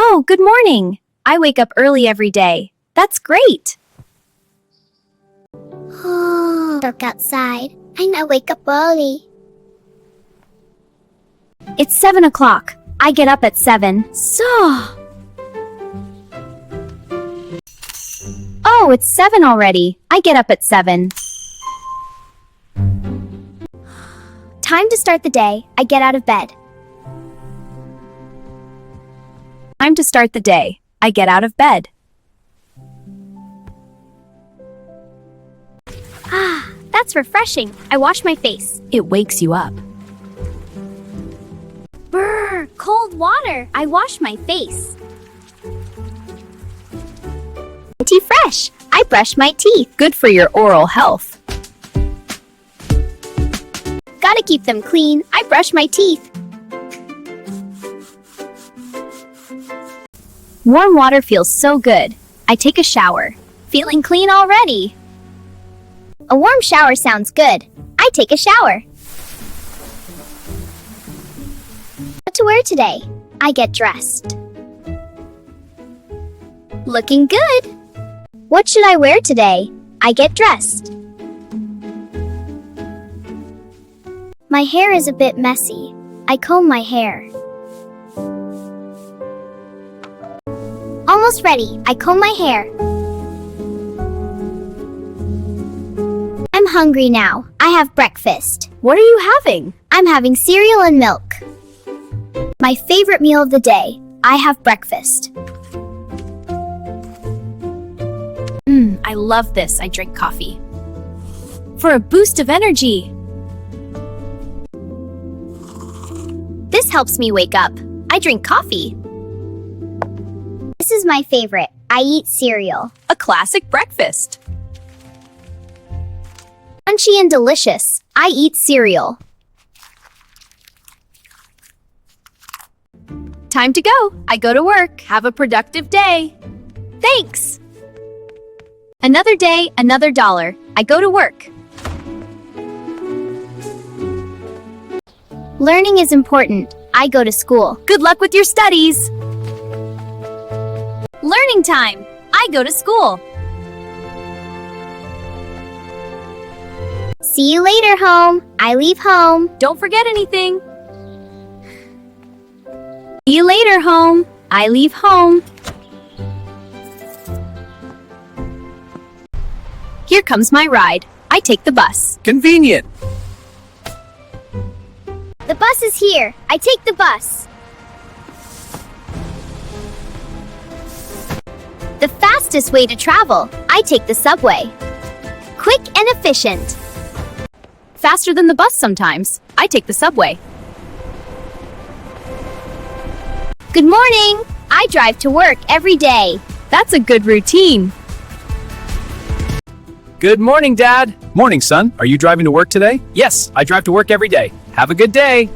Oh, good morning. I wake up early every day. That's great. Oh, dark outside. I now wake up early. It's 7 o'clock. I get up at 7. So. Oh, it's 7 already. I get up at 7. Time to start the day. I get out of bed. Time to start the day. I get out of bed. Ah, that's refreshing. I wash my face. It wakes you up. Brr, cold water. I wash my face. Tea fresh. I brush my teeth. Good for your oral health. Gotta keep them clean. I brush my teeth. Warm water feels so good. I take a shower. Feeling clean already. A warm shower sounds good. I take a shower. What to wear today? I get dressed. Looking good. What should I wear today? I get dressed. My hair is a bit messy. I comb my hair. Almost ready. I comb my hair. I'm hungry now. I have breakfast. What are you having? I'm having cereal and milk. My favorite meal of the day. I have breakfast. I love this. I drink coffee. For a boost of energy. This helps me wake up. I drink coffee. This is my favorite. I eat cereal. A classic breakfast. Crunchy and delicious. I eat cereal. Time to go. I go to work. Have a productive day. Thanks. Another day, another dollar. I go to work. Learning is important. I go to school. Good luck with your studies. Learning time. I go to school. See you later, home. I leave home. Don't forget anything. See you later, home. I leave home. Here comes my ride. I take the bus. Convenient. The bus is here. I take the bus. The fastest way to travel. I take the subway. Quick and efficient. Faster than the bus sometimes. I take the subway. Good morning. I drive to work every day. That's a good routine. Good morning, Dad. Morning, son. Are you driving to work today? Yes, I drive to work every day. Have a good day.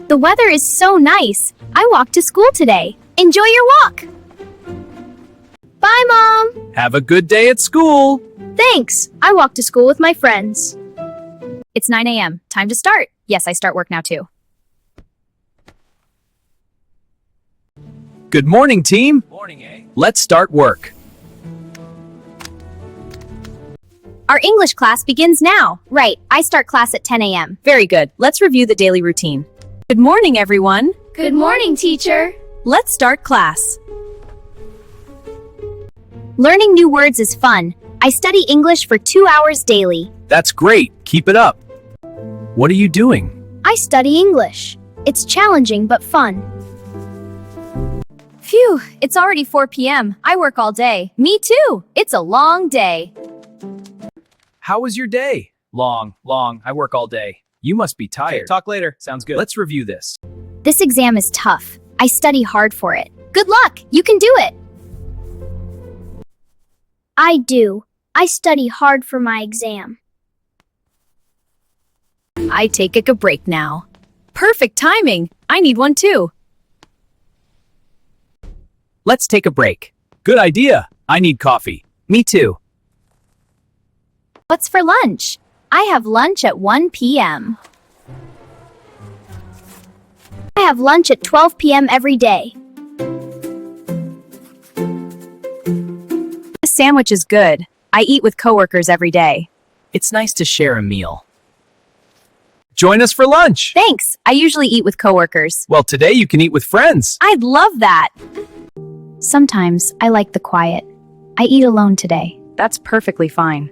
The weather is so nice. I walked to school today. Enjoy your walk. Bye, Mom. Have a good day at school. Thanks. I walk to school with my friends. It's 9 a.m. Time to start. Yes, I start work now too. Good morning, team. Morning, eh? Let's start work. Our English class begins now. Right, I start class at 10 a.m. Very good. Let's review the daily routine. Good morning, everyone. Good morning, teacher. Let's start class. Learning new words is fun. I study English for 2 hours daily. That's great. Keep it up. What are you doing? I study English. It's challenging but fun. Phew, it's already 4 p.m. I work all day. Me too. It's a long day. How was your day? Long. I work all day. You must be tired. Okay, talk later. Sounds good. Let's review this. This exam is tough. I study hard for it. Good luck! You can do it! I do. I study hard for my exam. I take a break now. Perfect timing. I need one too. Let's take a break. Good idea. I need coffee. Me too. What's for lunch? I have lunch at 1 p.m. I have lunch at 12 p.m. every day. sandwich is good. I eat with coworkers every day. It's nice to share a meal. Join us for lunch. Thanks. I usually eat with coworkers. Well, today you can eat with friends. I'd love that. Sometimes I like the quiet. I eat alone today. That's perfectly fine.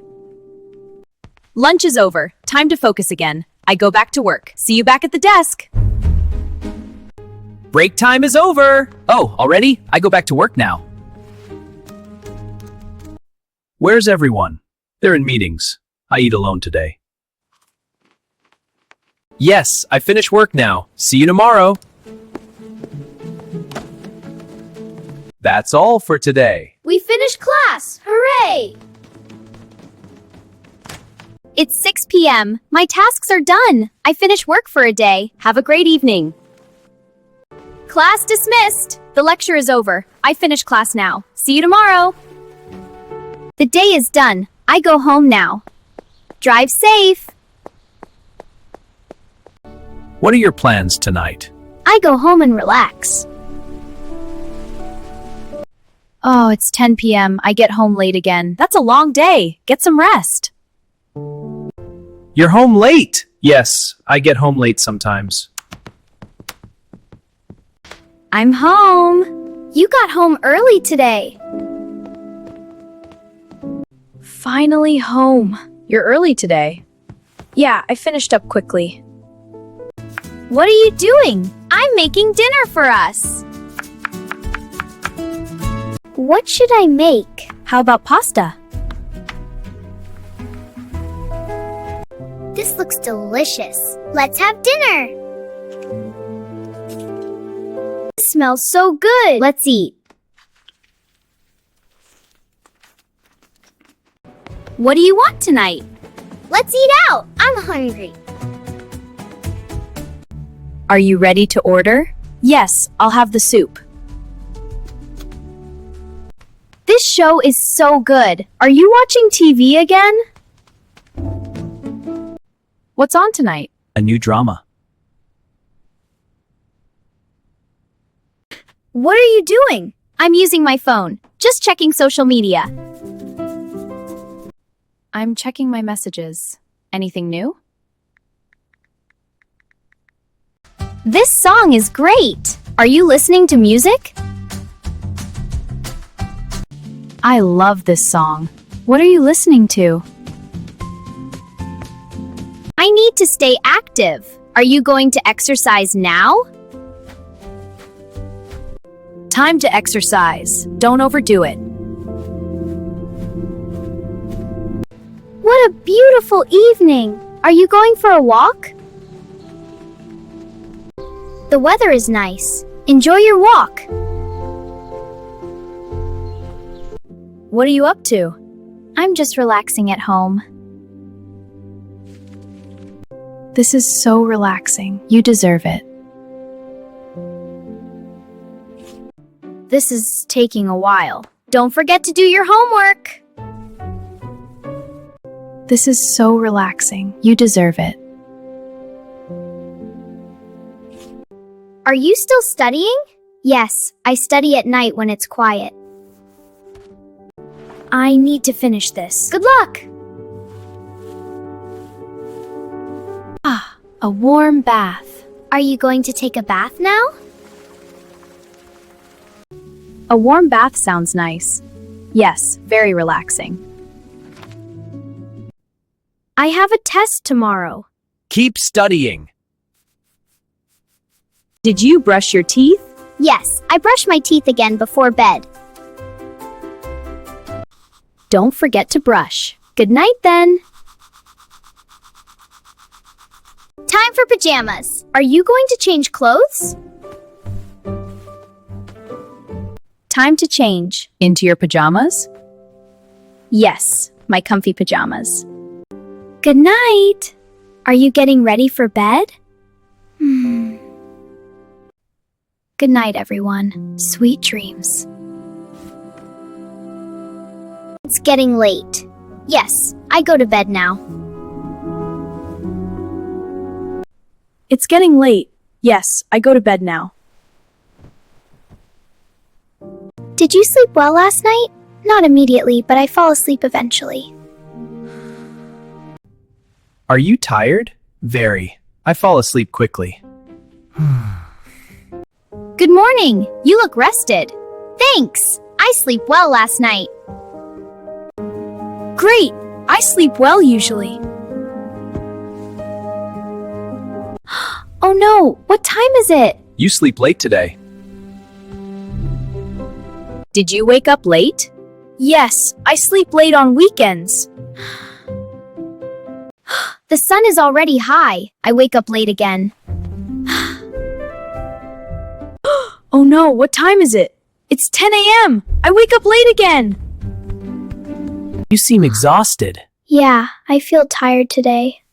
Lunch is over. Time to focus again. I go back to work. See you back at the desk. Break time is over. Oh, already? I go back to work now. Where's everyone? They're in meetings. I eat alone today. Yes, I finish work now. See you tomorrow. That's all for today. We finished class! Hooray! It's 6 p.m. My tasks are done. I finish work for a day. Have a great evening. Class dismissed. The lecture is over. I finish class now. See you tomorrow. The day is done. I go home now. Drive safe. What are your plans tonight? I go home and relax. Oh, it's 10 p.m. I get home late again. That's a long day. Get some rest. You're home late. Yes, I get home late sometimes. I'm home. You got home early today. Finally home. You're early today. Yeah, I finished up quickly. What are you doing? I'm making dinner for us. What should I make? How about pasta? This looks delicious. Let's have dinner. It smells so good. Let's eat. What do you want tonight? Let's eat out. I'm hungry. Are you ready to order? Yes, I'll have the soup. This show is so good. Are you watching TV again? What's on tonight? A new drama. What are you doing? I'm using my phone. Just checking social media. I'm checking my messages. Anything new? This song is great. Are you listening to music? I love this song. What are you listening to? I need to stay active. Are you going to exercise now? Time to exercise. Don't overdo it. What a beautiful evening. Are you going for a walk? The weather is nice. Enjoy your walk. What are you up to? I'm just relaxing at home. This is so relaxing. You deserve it. This is taking a while. Don't forget to do your homework. This is so relaxing. You deserve it. Are you still studying? Yes, I study at night when it's quiet. I need to finish this. Good luck! A warm bath. Are you going to take a bath now? A warm bath sounds nice. Yes, very relaxing. I have a test tomorrow. Keep studying. Did you brush your teeth? Yes, I brush my teeth again before bed. Don't forget to brush. Good night then. Time for pajamas. Are you going to change clothes? Time to change. Into your pajamas? Yes, my comfy pajamas. Good night. Are you getting ready for bed? Good night, everyone. Sweet dreams. It's getting late. Yes, I go to bed now. It's getting late. Yes, I go to bed now. Did you sleep well last night? Not immediately, but I fall asleep eventually. Are you tired? Very. I fall asleep quickly. Good morning. You look rested. Thanks. I sleep well last night. Great! I sleep well usually. Oh no! What time is it? You sleep late today. Did you wake up late? Yes, I sleep late on weekends. The sun is already high. I wake up late again. Oh no, what time is it? It's 10 a.m. I wake up late again. You seem exhausted. Yeah, I feel tired today.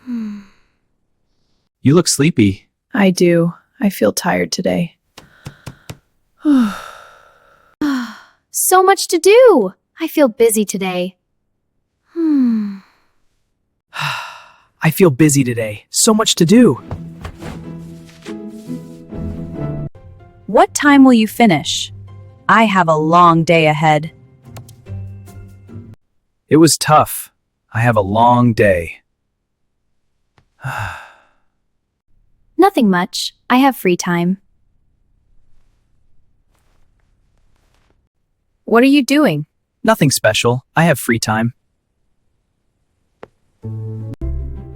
You look sleepy. I do. I feel tired today. So much to do. I feel busy today. I feel busy today. So much to do. What time will you finish? I have a long day ahead. It was tough. I have a long day. Nothing much. I have free time. What are you doing? Nothing special. I have free time.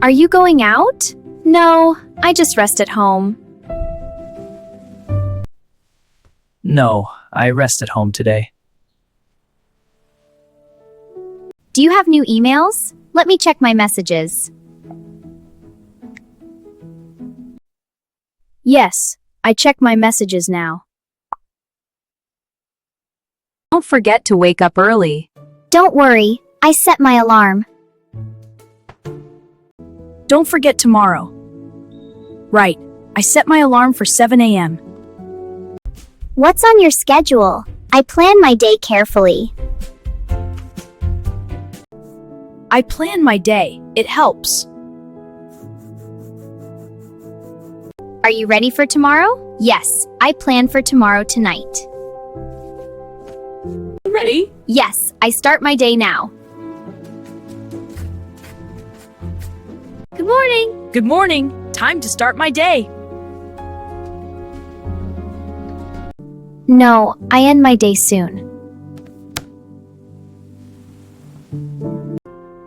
Are you going out? No, I just rest at home. No, I rest at home today. Do you have new emails? Let me check my messages. Yes, I check my messages now. Don't forget to wake up early. Don't worry, I set my alarm. Don't forget tomorrow. Right, I set my alarm for 7 a.m. What's on your schedule? I plan my day carefully. I plan my day. It helps. Are you ready for tomorrow? Yes, I plan for tomorrow tonight. Ready? Yes, I start my day now. Good morning. Good morning. Time to start my day. No, I end my day soon.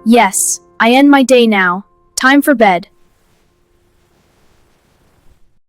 Yes, I end my day now. Time for bed.